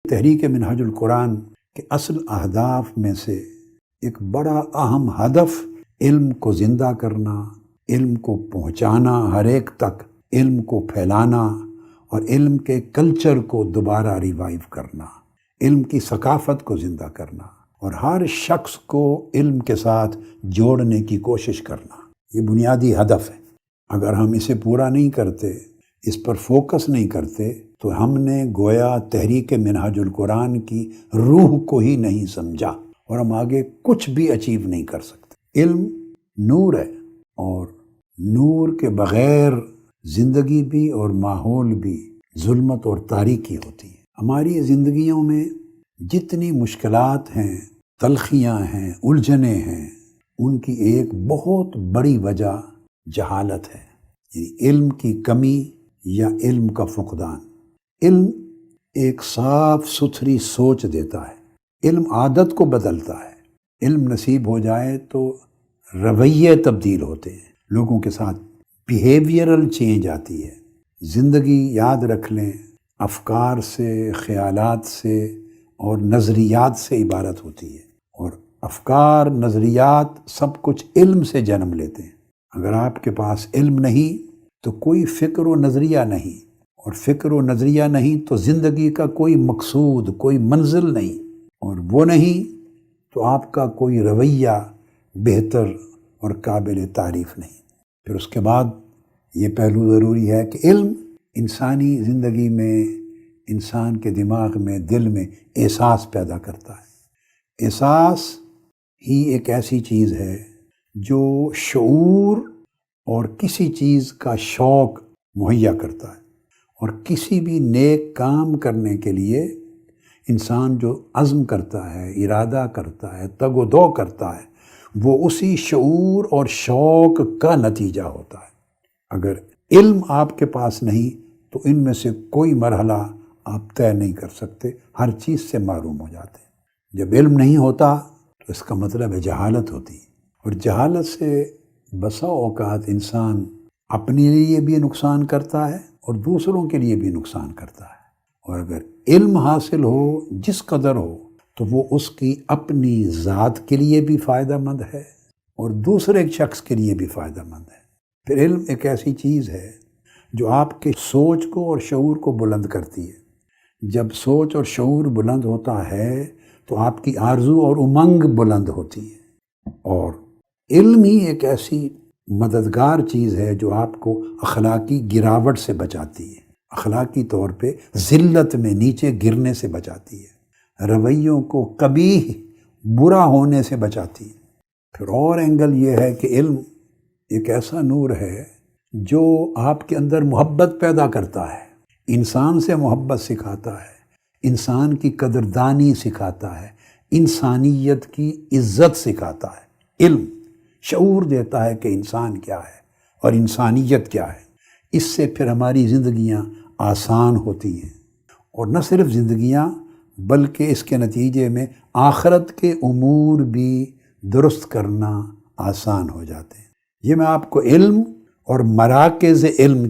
تحریک منہاج القرآن کے اصل اہداف میں سے ایک بڑا اہم ہدف علم کو زندہ کرنا، علم کو پہنچانا ہر ایک تک، علم کو پھیلانا اور علم کے کلچر کو دوبارہ ریوائیو کرنا، علم کی ثقافت کو زندہ کرنا اور ہر شخص کو علم کے ساتھ جوڑنے کی کوشش کرنا، یہ بنیادی ہدف ہے۔ اگر ہم اسے پورا نہیں کرتے، اس پر فوکس نہیں کرتے، تو ہم نے گویا تحریک منہاج القرآن کی روح کو ہی نہیں سمجھا اور ہم آگے کچھ بھی اچیو نہیں کر سکتے۔ علم نور ہے اور نور کے بغیر زندگی بھی اور ماحول بھی ظلمت اور تاریکی ہوتی ہے۔ ہماری زندگیوں میں جتنی مشکلات ہیں، تلخیاں ہیں، الجھنیں ہیں، ان کی ایک بہت بڑی وجہ جہالت ہے، یعنی علم کی کمی یا علم کا فقدان۔ علم ایک صاف ستھری سوچ دیتا ہے، علم عادت کو بدلتا ہے، علم نصیب ہو جائے تو رویے تبدیل ہوتے ہیں، لوگوں کے ساتھ بیہیویئرل چینج آتی ہے۔ زندگی یاد رکھ لیں افکار سے، خیالات سے اور نظریات سے عبارت ہوتی ہے، اور افکار، نظریات سب کچھ علم سے جنم لیتے ہیں۔ اگر آپ کے پاس علم نہیں تو کوئی فکر و نظریہ نہیں، اور فکر و نظریہ نہیں تو زندگی کا کوئی مقصود، کوئی منزل نہیں، اور وہ نہیں تو آپ کا کوئی رویہ بہتر اور قابل تعریف نہیں۔ پھر اس کے بعد یہ پہلو ضروری ہے کہ علم انسانی زندگی میں، انسان کے دماغ میں، دل میں احساس پیدا کرتا ہے۔ احساس ہی ایک ایسی چیز ہے جو شعور اور کسی چیز کا شوق مہیا کرتا ہے، اور کسی بھی نیک کام کرنے کے لیے انسان جو عزم کرتا ہے، ارادہ کرتا ہے، تگ و دو کرتا ہے، وہ اسی شعور اور شوق کا نتیجہ ہوتا ہے۔ اگر علم آپ کے پاس نہیں تو ان میں سے کوئی مرحلہ آپ طے نہیں کر سکتے، ہر چیز سے محروم ہو جاتے ہیں۔ جب علم نہیں ہوتا تو اس کا مطلب ہے جہالت ہوتی ہے، اور جہالت سے بسا اوقات انسان اپنے لیے بھی نقصان کرتا ہے اور دوسروں کے لیے بھی نقصان کرتا ہے۔ اور اگر علم حاصل ہو جس قدر ہو تو وہ اس کی اپنی ذات کے لیے بھی فائدہ مند ہے اور دوسرے شخص کے لیے بھی فائدہ مند ہے۔ پھر علم ایک ایسی چیز ہے جو آپ کے سوچ کو اور شعور کو بلند کرتی ہے۔ جب سوچ اور شعور بلند ہوتا ہے تو آپ کی آرزو اور امنگ بلند ہوتی ہے، اور علم ہی ایک ایسی مددگار چیز ہے جو آپ کو اخلاقی گراوٹ سے بچاتی ہے، اخلاقی طور پہ ذلت میں نیچے گرنے سے بچاتی ہے، رویوں کو قبیح برا ہونے سے بچاتی ہے۔ پھر اور اینگل یہ ہے کہ علم ایک ایسا نور ہے جو آپ کے اندر محبت پیدا کرتا ہے، انسان سے محبت سکھاتا ہے، انسان کی قدردانی سکھاتا ہے، انسانیت کی عزت سکھاتا ہے۔ علم شعور دیتا ہے کہ انسان کیا ہے اور انسانیت کیا ہے۔ اس سے پھر ہماری زندگیاں آسان ہوتی ہیں، اور نہ صرف زندگیاں بلکہ اس کے نتیجے میں آخرت کے امور بھی درست کرنا آسان ہو جاتے ہیں۔ یہ میں آپ کو علم اور مراکز علم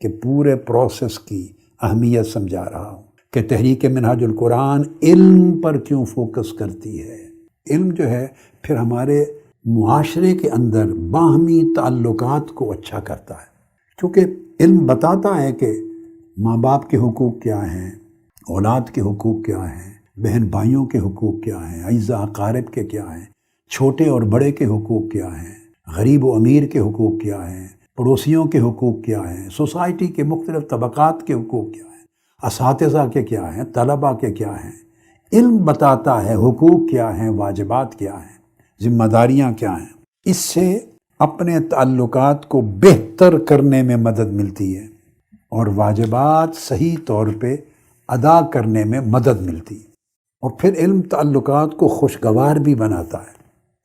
کے پورے پروسیس کی اہمیت سمجھا رہا ہوں کہ تحریک منہاج القرآن علم پر کیوں فوکس کرتی ہے۔ علم جو ہے پھر ہمارے معاشرے کے اندر باہمی تعلقات کو اچھا کرتا ہے، کیونکہ علم بتاتا ہے کہ ماں باپ کے حقوق کیا ہیں، اولاد کے حقوق کیا ہیں، بہن بھائیوں کے حقوق کیا ہیں، اعزا اقارب کے کیا ہیں، چھوٹے اور بڑے کے حقوق کیا ہیں، غریب و امیر کے حقوق کیا ہیں، پڑوسیوں کے حقوق کیا ہیں، سوسائٹی کے مختلف طبقات کے حقوق کیا ہیں، اساتذہ کے کیا ہیں، طلباء کے کیا ہیں۔ علم بتاتا ہے حقوق کیا ہیں، واجبات کیا ہیں، ذمہ داریاں کیا ہیں۔ اس سے اپنے تعلقات کو بہتر کرنے میں مدد ملتی ہے اور واجبات صحیح طور پہ ادا کرنے میں مدد ملتی ہے، اور پھر علم تعلقات کو خوشگوار بھی بناتا ہے۔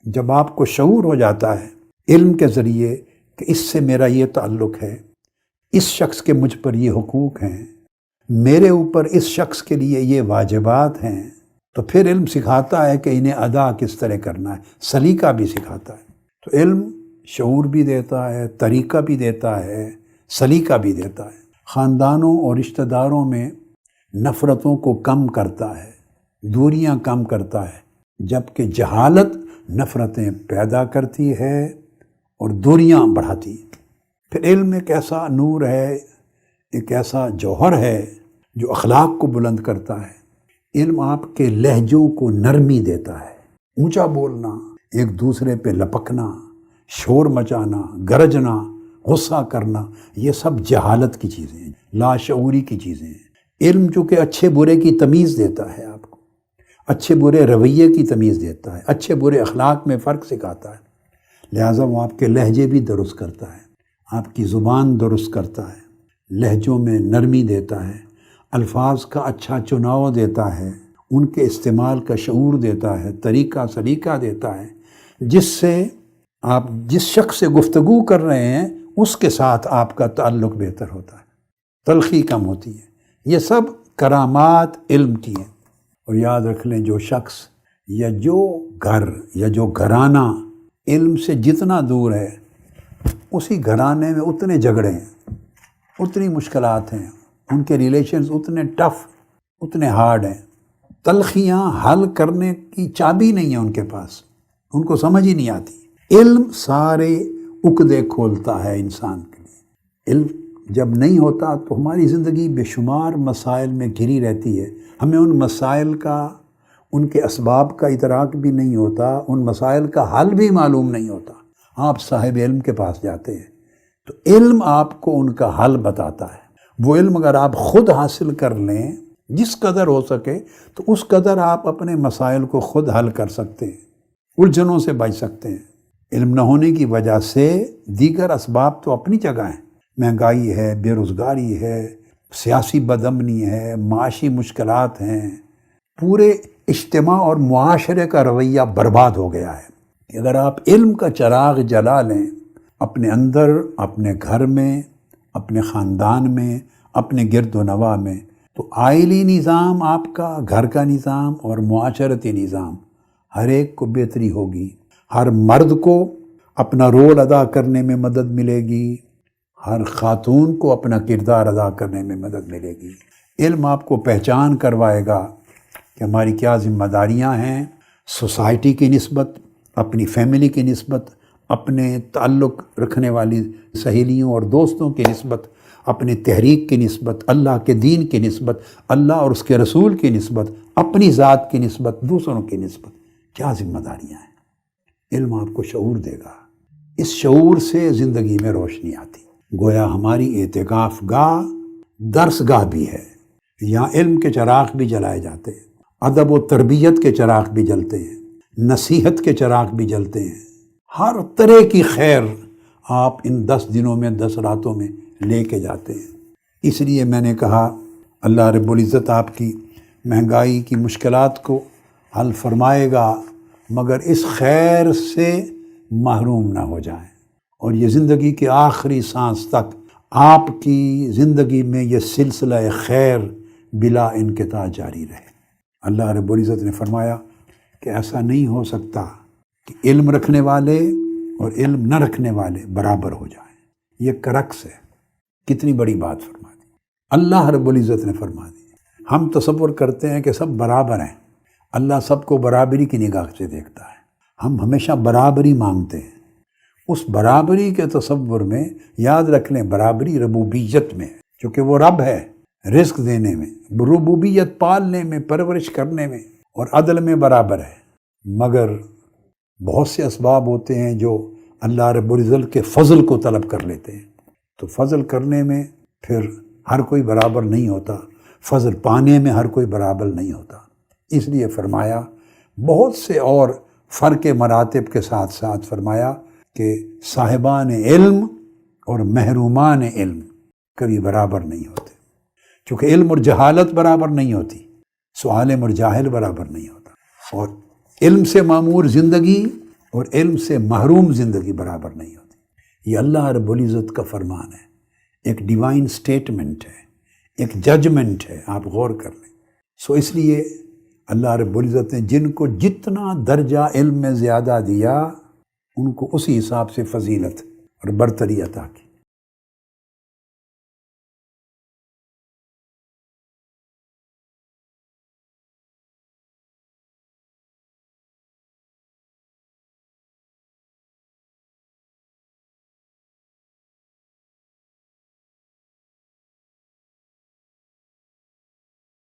جب آپ کو شعور ہو جاتا ہے علم کے ذریعے کہ اس سے میرا یہ تعلق ہے، اس شخص کے مجھ پر یہ حقوق ہیں، میرے اوپر اس شخص کے لیے یہ واجبات ہیں، تو پھر علم سکھاتا ہے کہ انہیں ادا کس طرح کرنا ہے، سلیقہ بھی سکھاتا ہے۔ تو علم شعور بھی دیتا ہے، طریقہ بھی دیتا ہے، سلیقہ بھی دیتا ہے۔ خاندانوں اور رشتہ داروں میں نفرتوں کو کم کرتا ہے، دوریاں کم کرتا ہے، جبکہ جہالت نفرتیں پیدا کرتی ہے اور دوریاں بڑھاتی ہے۔ پھر علم ایک ایسا نور ہے، ایک ایسا جوہر ہے جو اخلاق کو بلند کرتا ہے۔ علم آپ کے لہجوں کو نرمی دیتا ہے، اونچا بولنا، ایک دوسرے پہ لپکنا، شور مچانا، گرجنا، غصہ کرنا، یہ سب جہالت کی چیزیں ہیں، لاشعوری کی چیزیں ہیں۔ علم چونکہ اچھے برے کی تمیز دیتا ہے، آپ کو اچھے برے رویے کی تمیز دیتا ہے، اچھے برے اخلاق میں فرق سکھاتا ہے، لہٰذا وہ آپ کے لہجے بھی درست کرتا ہے، آپ کی زبان درست کرتا ہے، لہجوں میں نرمی دیتا ہے، الفاظ کا اچھا چناؤ دیتا ہے، ان کے استعمال کا شعور دیتا ہے، طریقہ سلیقہ دیتا ہے، جس سے آپ جس شخص سے گفتگو کر رہے ہیں اس کے ساتھ آپ کا تعلق بہتر ہوتا ہے، تلخی کم ہوتی ہے۔ یہ سب کرامات علم کی ہیں۔ اور یاد رکھ لیں، جو شخص یا جو گھر یا جو گھرانہ علم سے جتنا دور ہے، اسی گھرانے میں اتنے جھگڑے ہیں، اتنی مشکلات ہیں، ان کے ریلیشنز اتنے ٹف، اتنے ہارڈ ہیں۔ تلخیاں حل کرنے کی چابی نہیں ہے ان کے پاس، ان کو سمجھ ہی نہیں آتی۔ علم سارے عقدے کھولتا ہے انسان کے لیے۔ علم جب نہیں ہوتا تو ہماری زندگی بے شمار مسائل میں گھری رہتی ہے، ہمیں ان مسائل کا، ان کے اسباب کا ادراک بھی نہیں ہوتا، ان مسائل کا حل بھی معلوم نہیں ہوتا۔ آپ صاحب علم کے پاس جاتے ہیں تو علم آپ کو ان کا حل بتاتا ہے۔ وہ علم اگر آپ خود حاصل کر لیں، جس قدر ہو سکے، تو اس قدر آپ اپنے مسائل کو خود حل کر سکتے ہیں، الجھنوں سے بچ سکتے ہیں۔ علم نہ ہونے کی وجہ سے دیگر اسباب تو اپنی جگہ ہیں، مہنگائی ہے، بے روزگاری ہے، سیاسی بدامنی ہے، معاشی مشکلات ہیں، پورے اجتماع اور معاشرے کا رویہ برباد ہو گیا ہے۔ کہ اگر آپ علم کا چراغ جلا لیں اپنے اندر، اپنے گھر میں، اپنے خاندان میں، اپنے گرد و نواح میں، تو آئلی نظام آپ کا، گھر کا نظام اور معاشرتی نظام، ہر ایک کو بہتری ہوگی۔ ہر مرد کو اپنا رول ادا کرنے میں مدد ملے گی، ہر خاتون کو اپنا کردار ادا کرنے میں مدد ملے گی۔ علم آپ کو پہچان کروائے گا کہ ہماری کیا ذمہ داریاں ہیں، سوسائٹی کی نسبت، اپنی فیملی کی نسبت، اپنے تعلق رکھنے والی سہیلیوں اور دوستوں کی نسبت، اپنی تحریک کی نسبت، اللہ کے دین کی نسبت، اللہ اور اس کے رسول کی نسبت، اپنی ذات کی نسبت، دوسروں کی نسبت، کیا ذمہ داریاں ہیں۔ علم آپ کو شعور دے گا، اس شعور سے زندگی میں روشنی آتی۔ گویا ہماری اعتکاف گاہ درس گاہ بھی ہے، یہاں علم کے چراغ بھی جلائے جاتے ہیں، ادب و تربیت کے چراغ بھی جلتے ہیں، نصیحت کے چراغ بھی جلتے ہیں، ہر طرح کی خیر آپ ان 10 دنوں میں، 10 راتوں میں لے کے جاتے ہیں۔ اس لیے میں نے کہا اللہ رب العزت آپ کی مہنگائی کی مشکلات کو حل فرمائے گا، مگر اس خیر سے محروم نہ ہو جائیں، اور یہ زندگی کے آخری سانس تک آپ کی زندگی میں یہ سلسلہ خیر بلا انقطاع جاری رہے۔ اللہ رب العزت نے فرمایا کہ ایسا نہیں ہو سکتا کہ علم رکھنے والے اور علم نہ رکھنے والے برابر ہو جائیں۔ یہ کرکس ہے، کتنی بڑی بات فرما دی اللہ رب العزت نے فرما دی۔ ہم تصور کرتے ہیں کہ سب برابر ہیں، اللہ سب کو برابری کی نگاہ سے دیکھتا ہے، ہم ہمیشہ برابری مانگتے ہیں۔ اس برابری کے تصور میں یاد رکھ لیں، برابری ربوبیت میں، چونکہ وہ رب ہے، رزق دینے میں، ربوبیت پالنے میں، پرورش کرنے میں اور عدل میں برابر ہے، مگر بہت سے اسباب ہوتے ہیں جو اللہ رب العزت کے فضل کو طلب کر لیتے ہیں، تو فضل کرنے میں پھر ہر کوئی برابر نہیں ہوتا، فضل پانے میں ہر کوئی برابر نہیں ہوتا۔ اس لیے فرمایا بہت سے اور فرق مراتب کے ساتھ ساتھ فرمایا کہ صاحبان علم اور محرومان علم کبھی برابر نہیں ہوتے، چونکہ علم اور جہالت برابر نہیں ہوتی، سعالم اور جاہل برابر نہیں ہوتا، اور علم سے معمور زندگی اور علم سے محروم زندگی برابر نہیں ہوتی۔ یہ اللہ رب العزت کا فرمان ہے، ایک ڈیوائن سٹیٹمنٹ ہے، ایک ججمنٹ ہے، آپ غور کر لیں۔ اس لیے اللہ رب العزت نے جن کو جتنا درجہ علم میں زیادہ دیا، ان کو اسی حساب سے فضیلت اور برتری عطا کی۔